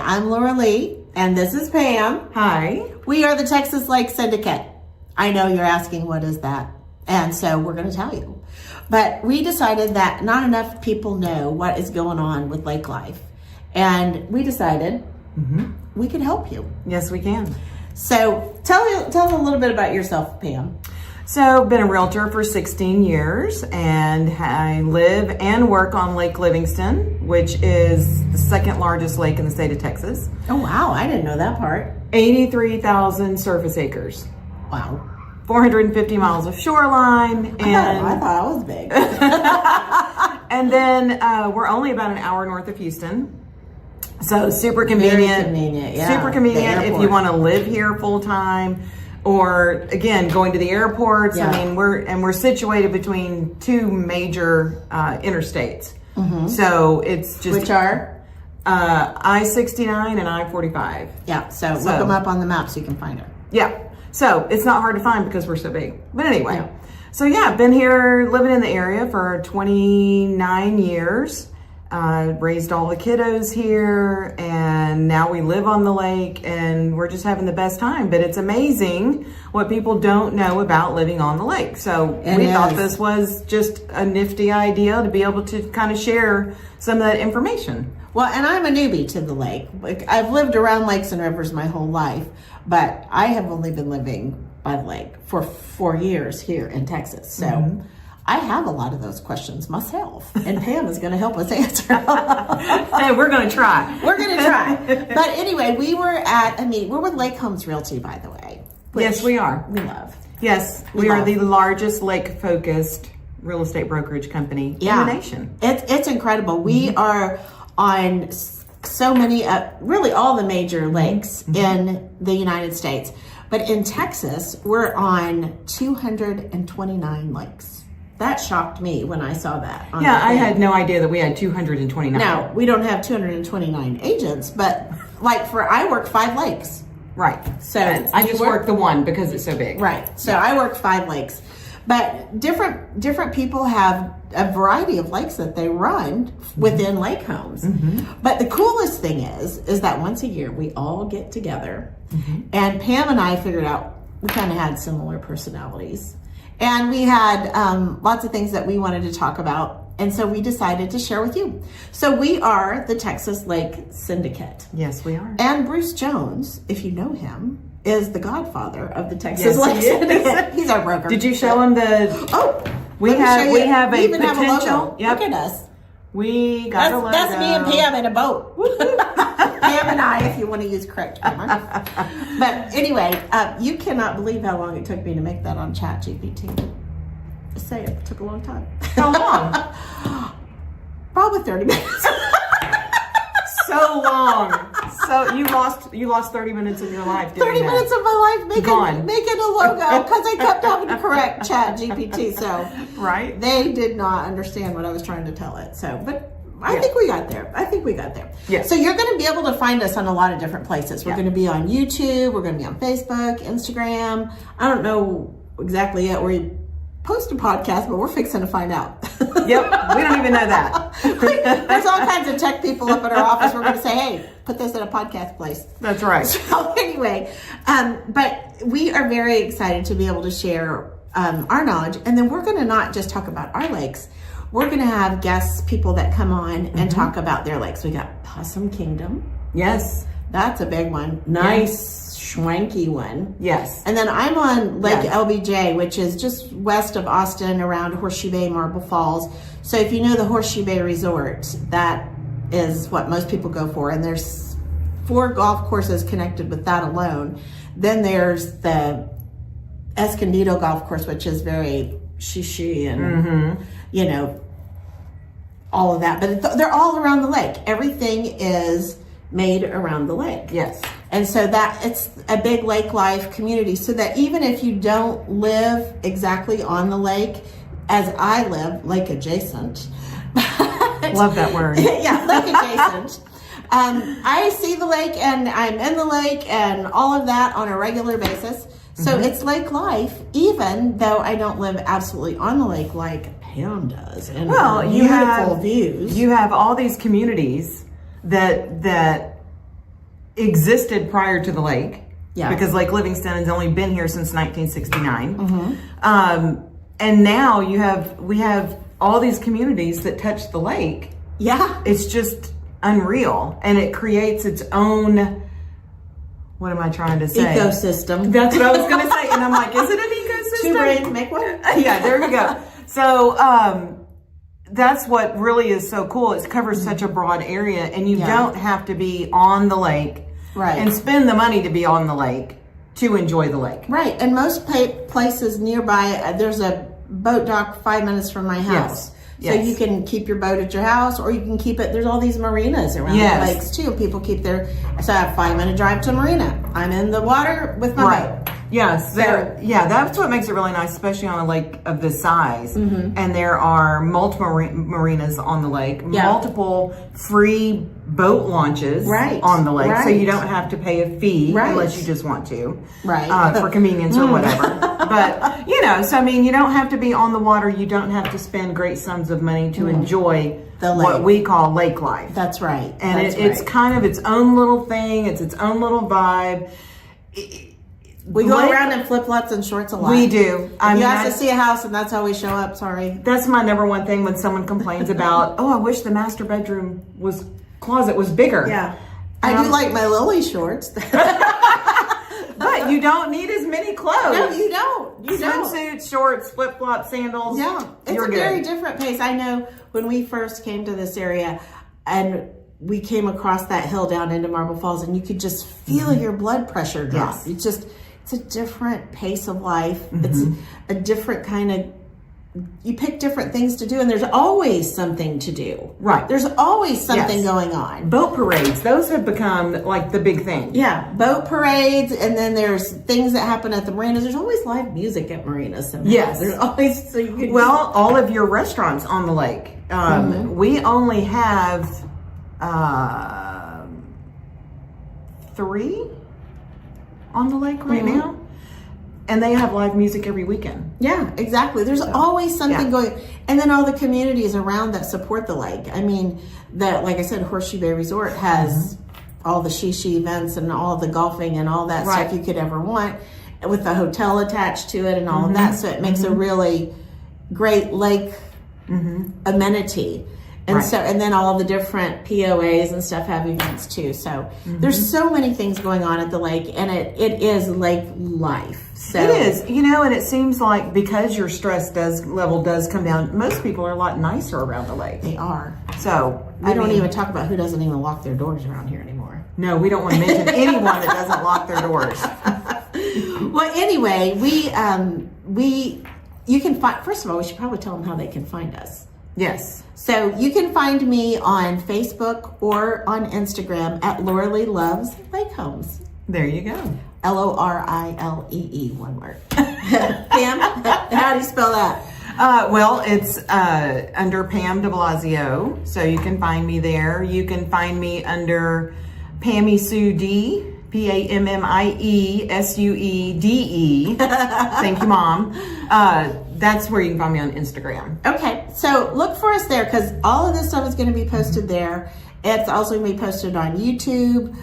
I'm Lorilee, and this is Pam. Hi. We are the Texas Lake Syndicate. I know you're asking, what is that? And so we're going to tell you. But we decided that not enough people know what is going on with lake life. And we decided we could help you. Yes, we can. So tell a little bit about yourself, Pam. So, been a realtor for 16 years, and I live and work on Lake Livingston, which is the second largest lake in the state of Texas. Oh, wow. I didn't know that part. 83,000 surface acres. Wow. 450 miles of shoreline. I thought I was big. And then we're only about an hour north of Houston. So super convenient. Very convenient, yeah. Super convenient if you want to live here full time. Or again, going to the airports. Yeah. I mean, we're situated between two major interstates. So it's just Which are? I-69 and I-45. Yeah, so look them up on the map so you can find it. Yeah, so it's not hard to find because we're so big. But anyway, Yeah. So yeah, I've been here living in the area for 29 years. Raised all the kiddos here, and now we live on the lake, and we're just having the best time. But it's amazing what people don't know about living on the lake. So we thought this was just a nifty idea to be able to kind of share some of that information. Well, and I'm a newbie to the lake. I've lived around lakes and rivers my whole life, but I have only been living by the lake for 4 years here in Texas. So I have a lot of those questions myself, and Pam is going to help us answer. Hey, we're going to try. We're going to try. But anyway, we're with Lake Homes Realty, by the way. Yes, we are. We love. Yes, we are the largest lake-focused real estate brokerage company in the nation. It's incredible. We are on so many, really all the major lakes in the United States. But in Texas, we're on 229 lakes. That shocked me when I saw that. I had no idea that we had 229. Now, we don't have 229 agents, but I work 5 lakes. Right. So I just work the one because it's so big. Right. So I work 5 lakes. But different people have a variety of lakes that they run within lake homes. But the coolest thing is that once a year we all get together, and Pam and I figured out we kind of had similar personalities, and we had lots of things that we wanted to talk about, and so we decided to share with you. So we are the Texas Lake Syndicate. Yes, we are. And Bruce Jones, if you know him, is the godfather of the Texas Lake Syndicate. He's our broker. Did you show him the? Oh, we have we a even potential. have a logo. Yep. Look at us. We got a logo. That's me and Pam in a boat. Pam and I, if you want to use correct grammar. But anyway, you cannot believe how long it took me to make that on ChatGPT. Just say it took a long time. How long? Probably 30 minutes. So long. So you lost 30 minutes of your life doing 30 that. minutes of my life making a logo because I kept having to correct ChatGPT. So right, they did not understand what I was trying to tell it. So, but I think we got there. Yeah. So you're going to be able to find us on a lot of different places. We're going to be on YouTube. We're going to be on Facebook, Instagram. I don't know exactly yet where you post a podcast, but we're fixing to find out. Yep, we don't even know that. There's all kinds of tech people up at our office. We're going to say, hey, put this in a podcast place. That's right. So anyway, but we are very excited to be able to share our knowledge. And then we're going to not just talk about our lakes. We're going to have guests, people that come on and talk about their lakes. We got Possum Kingdom. Yes. That's a big one. Nice, schwanky one. Yes. And then I'm on Lake LBJ, which is just west of Austin around Horseshoe Bay, Marble Falls. So if you know the Horseshoe Bay Resort, that is what most people go for. And there's 4 golf courses connected with that alone. Then there's the Escondido Golf Course, which is very shishi and, you know, all of that. But they're all around the lake. Everything is made around the lake. Yes. And so that it's a big lake life community, so that even if you don't live exactly on the lake, as I live, lake adjacent. Love that word. Yeah, lake adjacent. I see the lake and I'm in the lake and all of that on a regular basis. So it's lake life, even though I don't live absolutely on the lake like Pam does. And you beautiful have views. You have all these communities that existed prior to the lake. Yeah. Because Lake Livingston has only been here since 1969. And now we have all these communities that touch the lake. Yeah. It's just unreal. And it creates its own, what am I trying to say? Ecosystem. That's what I was going to say. And I'm like, is it an ecosystem? Two brains make one. Yeah, there we go. So that's what really is so cool. It covers such a broad area, and you don't have to be on the lake and spend the money to be on the lake to enjoy the lake. Right. And most places nearby, there's a boat dock 5 minutes from my house. So you can keep your boat at your house, or you can keep it. There's all these marinas around the lakes too. People keep their, so I have a 5-minute drive to a marina. I'm in the water with my boat. Yes, that's what makes it really nice, especially on a lake of this size. And there are multiple marinas on the lake, multiple free boat launches on the lake, so you don't have to pay a fee unless you just want to, for convenience or whatever. But, you know, so I mean, you don't have to be on the water. You don't have to spend great sums of money to enjoy what we call lake life. That's right. And it's kind of its own little thing. It's its own little vibe. We go around in flip-flops and shorts a lot. We do. I mean, you have to see a house, and that's how we show up. Sorry. That's my number one thing when someone complains about, oh, I wish the master bedroom closet was bigger. Yeah. I do like my Lily shorts. But you don't need as many clothes. No, you don't. Swimsuits, shorts, flip-flops, sandals. Yeah. It's a very different pace. I know when we first came to this area, and we came across that hill down into Marble Falls, and you could just feel your blood pressure drop. It's a different pace of life. It's a different kind of, you pick different things to do, and there's always something to do. Right. There's always something going on. Boat parades, those have become like the big thing. Yeah. Boat parades, and then there's things that happen at the marinas. There's always live music at marinas somehow. Yes. There's always, so you could all of your restaurants on the lake. We only have 3 on the lake right now, and they have live music every weekend. Yeah, exactly. There's always something going, and then all the communities around that support the lake. I mean, like I said, Horseshoe Bay Resort has all the she events and all the golfing and all that stuff you could ever want, with the hotel attached to it and all of that. So it makes a really great lake amenity. And so, and then all the different POAs and stuff have events too. So there's so many things going on at the lake, and it is lake life. So it is, you know, and it seems like because your stress level does come down, most people are a lot nicer around the lake. They are. So we don't even talk about who doesn't even lock their doors around here anymore. No, we don't want to mention anyone that doesn't lock their doors. Well, anyway, you can find, first of all, we should probably tell them how they can find us. Yes. So you can find me on Facebook or on Instagram at Lorilee Loves Lake Homes. There you go. Lorilee, one word. Pam, how do you spell that? Well, it's under Pam de Blasio, so you can find me there. You can find me under Pammy Sue D, PAMMIE SUEDE. Thank you, Mom. That's where you can find me on Instagram. Okay, so look for us there, because all of this stuff is going to be posted there. It's also going to be posted on YouTube.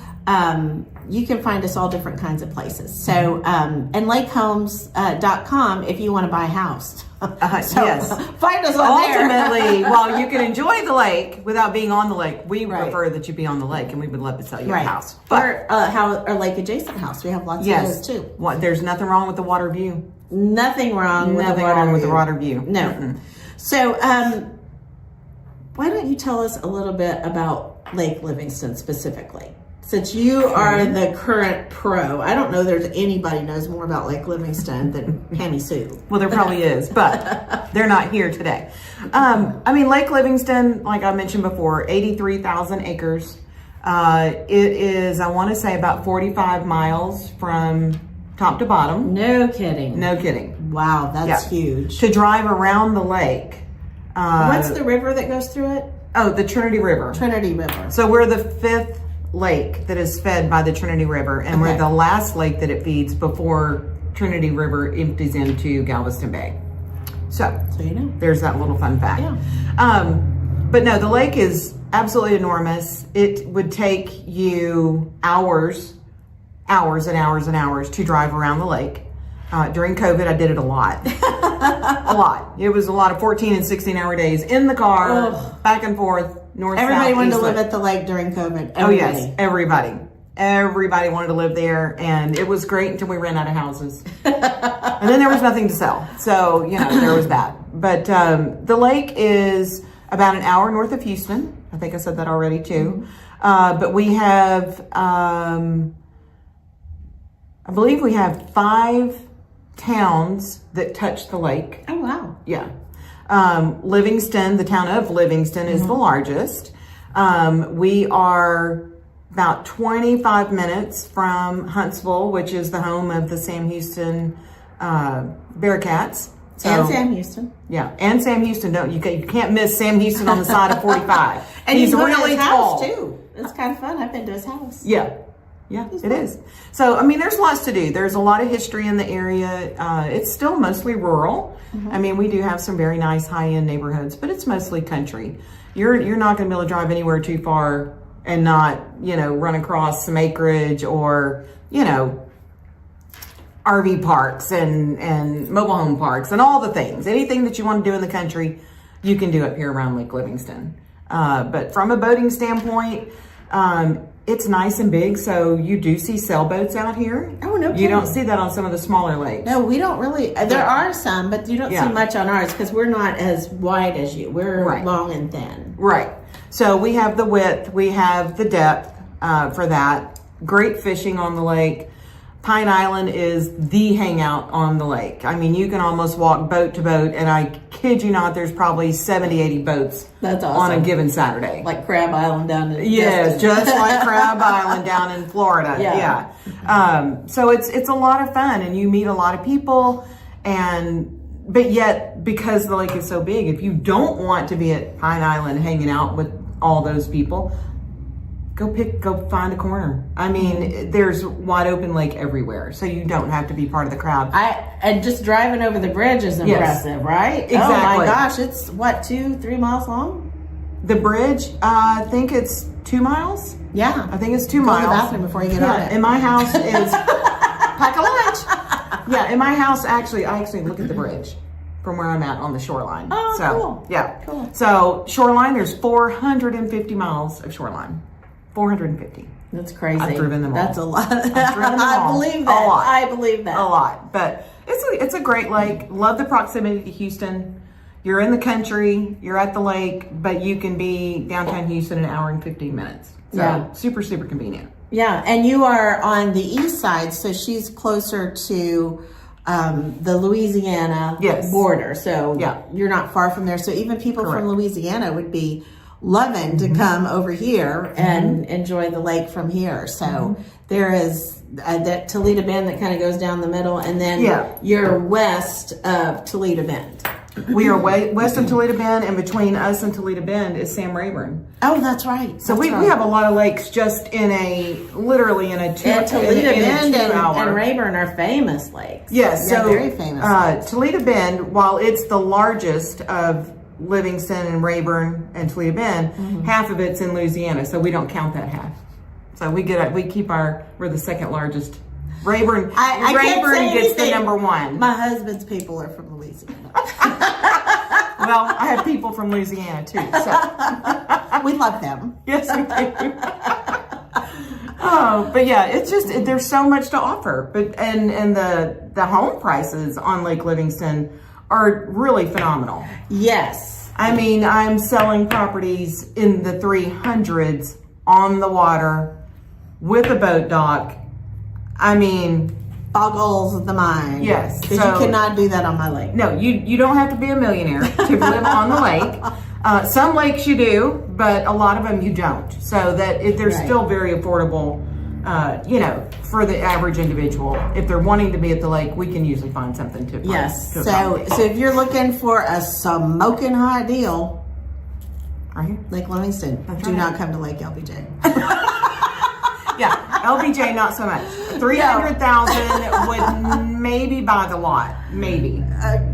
You can find us all different kinds of places. So, and lakehomes.com if you want to buy a house. Yes. Find us on there. Ultimately, while you can enjoy the lake without being on the lake, we prefer that you be on the lake, and we would love to sell you a house. But, or a lake adjacent house. We have lots of those too. There's nothing wrong with the water view. Nothing wrong with the water view. No. So, why don't you tell us a little bit about Lake Livingston specifically? Since you are the current pro, I don't know there's anybody knows more about Lake Livingston than Pammy Sue. Well, there probably is, but they're not here today. I mean, Lake Livingston, like I mentioned before, 83,000 acres. It is, I want to say, about 45 miles from top to bottom. No kidding. No kidding. Wow, that's huge. To drive around the lake. What's the river that goes through it? Oh, the Trinity River. Trinity River. So we're the 5th lake that is fed by the Trinity River, and we're the last lake that it feeds before Trinity River empties into Galveston Bay. So you know, there's that little fun fact. Yeah. But no, the lake is absolutely enormous. It would take you hours and hours and hours to drive around the lake. During COVID, I did it a lot. A lot. It was a lot of 14 and 16 hour days in the car, back and forth, north, Everybody south, wanted east, to live west. at the lake during COVID. Oh yes, everybody. Everybody wanted to live there, and it was great until we ran out of houses. And then there was nothing to sell. So, you know, there was that. But the lake is about an hour north of Houston. I think I said that already too. But we have, I believe we have 5 towns that touch the lake. Oh, wow. Yeah. Livingston, the town of Livingston is the largest. We are about 25 minutes from Huntsville, which is the home of the Sam Houston Bearcats. So, And Sam Houston. Yeah, and Sam Houston. You can't miss Sam Houston on the side of 45. And he's you can go to really his house, tall too. It's kind of fun. I've been to his house. Yeah. Yeah, it is. So, I mean, there's lots to do. There's a lot of history in the area. It's still mostly rural. I mean, we do have some very nice high-end neighborhoods, but it's mostly country. You're not going to be able to drive anywhere too far and not, you know, run across some acreage or, you know, RV parks and mobile home parks and all the things. Anything that you want to do in the country, you can do up here around Lake Livingston. But from a boating standpoint, it's nice and big, so you do see sailboats out here. Oh, no kidding. You don't see that on some of the smaller lakes. No, we don't really. There are some, but you don't see much on ours because we're not as wide as you. We're long and thin. Right. So we have the width, we have the depth for that. Great fishing on the lake. Pine Island is the hangout on the lake. I mean, you can almost walk boat to boat, and I kid you not, there's probably 70, 80 boats That's awesome. on a given Saturday. Like Crab Island down in Yes, just like Crab Island down in Florida. Yeah. So it's a lot of fun, and you meet a lot of people, but yet because the lake is so big, if you don't want to be at Pine Island hanging out with all those people, go find a corner. I mean, there's wide open lake everywhere, so you don't have to be part of the crowd. And just driving over the bridge is impressive, right? Exactly. Oh my gosh, it's what, 2-3 miles long? The bridge, I think it's 2 miles. Yeah. I think it's 2 Go miles. to the bathroom before you get on it. And my house is pack a lunch. Yeah, in my house, I actually look at the bridge from where I'm at on the shoreline. Oh, so, cool. Yeah. Cool. So shoreline, there's 450 miles of shoreline. 450. That's crazy. I've driven them all. That's a lot. I've driven them I all. believe that. A lot. I believe that. A lot. But it's a great lake. Love the proximity to Houston. You're in the country, you're at the lake, but you can be downtown Houston in an hour and 15 minutes. So super, super convenient. Yeah, and you are on the east side, so she's closer to the Louisiana border. So you're not far from there. So even people from Louisiana would be loving to come over here and enjoy the lake from here. So there is that Toledo Bend that kind of goes down the middle, and then you're west of Toledo Bend. We are west of Toledo Bend, and between us and Toledo Bend is Sam Rayburn. Oh, that's right. So we have a lot of lakes just literally in a 2 and Toledo Bend hour. and Rayburn are famous lakes. Yes, yeah, so very famous. Toledo Bend, while it's the largest of Livingston and Rayburn and Toledo Bend, half of it's in Louisiana, so we don't count that half. So we're the second largest. Rayburn gets the number 1. My husband's people are from Louisiana. Well, I have people from Louisiana too, so we love them. Yes, we do. Oh, but yeah, it's just there's so much to offer. But and the home prices on Lake Livingston are really phenomenal. Yes. I mean, I'm selling properties in the 300s on the water with a boat dock. I mean, boggles the mind. Yes. Because you cannot do that on my lake. No, you don't have to be a millionaire to live on the lake. Some lakes you do, but a lot of them you don't. So that they're still very affordable, for the average individual. If they're wanting to be at the lake, we can usually find something to So if you're looking for a smoking hot deal, Lake Livingston, do not come to Lake LBJ. Yeah, LBJ not so much. 300,000 would maybe buy the lot, maybe.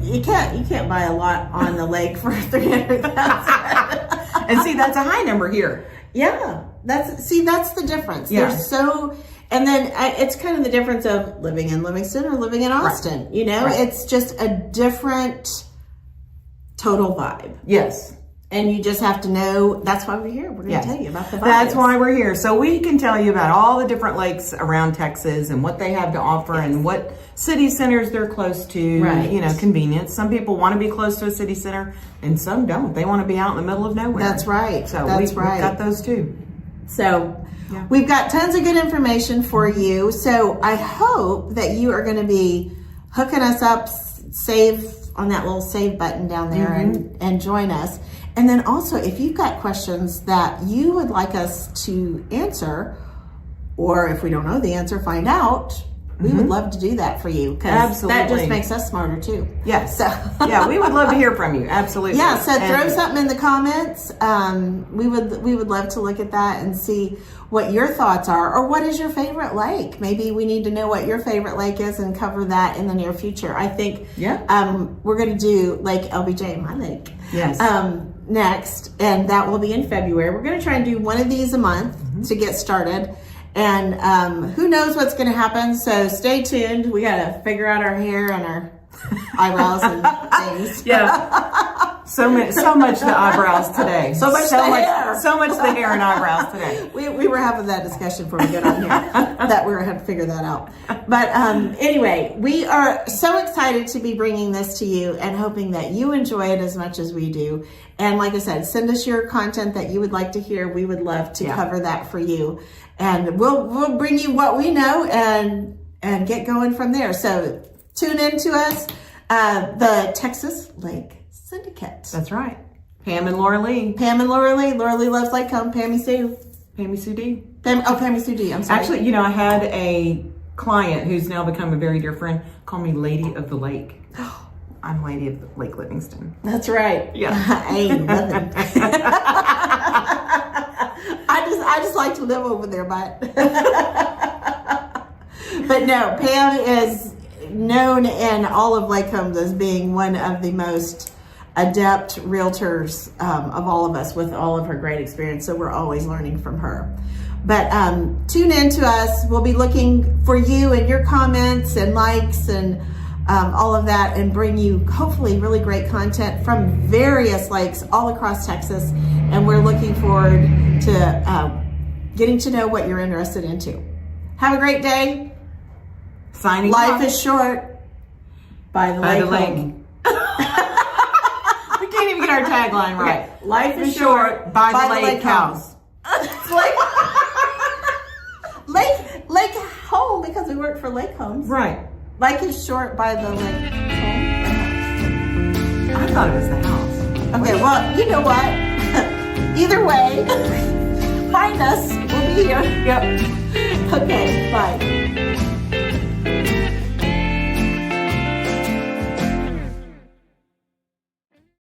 You can't buy a lot on the lake for 300,000. And see, that's a high number here. Yeah, that's the difference. Yeah. There's and then it's kind of the difference of living in Livingston or living in Austin. Right. You know, Right. it's just a different total vibe. Yes. And you just have to know, that's why we're here. We're going to tell you about the vibes. That's why we're here. So we can tell you about all the different lakes around Texas and what they have to offer and what city centers they're close to, Right. you know, convenience. Some people want to be close to a city center and some don't. They want to be out in the middle of nowhere. That's right. So That's we've right. got those too. So Yeah. we've got tons of good information for you. So I hope that you are going to be hooking us up, save on that little save button down there and join us. And then also, if you've got questions that you would like us to answer, or if we don't know the answer, find out, we would love to do that for you. Because that just makes us smarter too. Yes. So Yeah, we would love to hear from you. Absolutely. yeah, so throw something in the comments. We would love to look at that and see what your thoughts are, or what is your favorite lake. Maybe we need to know what your favorite lake is and cover that in the near future. I think we're going to do Lake LBJ, my lake, next, and that will be in February. We're going to try and do one of these a month to get started. And who knows what's going to happen, so stay tuned. We got to figure out our hair and our eyebrows and things. Yeah. So much the eyebrows today. So much the hair. So much the hair and eyebrows today. We were having that discussion before we got on here, that we were having to figure that out. But anyway, we are so excited to be bringing this to you and hoping that you enjoy it as much as we do. And like I said, send us your content that you would like to hear. We would love to cover that for you. And we'll bring you what we know and get going from there. So tune in to us, the Texas Lake Syndicate. That's right. Pam and Lorilee. Pam and Lorilee. Lorilee loves Lake Home. Pammy Sue. Pammy Sue D. Pammy Sue D. I'm sorry. Actually, you know, I had a client who's now become a very dear friend call me Lady of the Lake. I'm Lady of Lake Livingston. That's right. Yeah. I ain't nothing. I just like to live over there, but no, Pam is known in all of Lake Holmes as being one of the most adept realtors of all of us, with all of her great experience. So we're always learning from her. But tune in to us. We'll be looking for you and your comments and likes and all of that, and bring you hopefully really great content from various lakes all across Texas. And we're looking forward to getting to know what you're interested in too. Have a great day. Signing Life off. is short by the lake. We can't even get our tagline right. Okay. Life is short by the lake house. Lake home, because we work for Lake Homes. Right. Life is short by the lake home. I thought it was the house. Okay, well, you know what? Either way, find us. We'll be here. Yep. Okay, bye.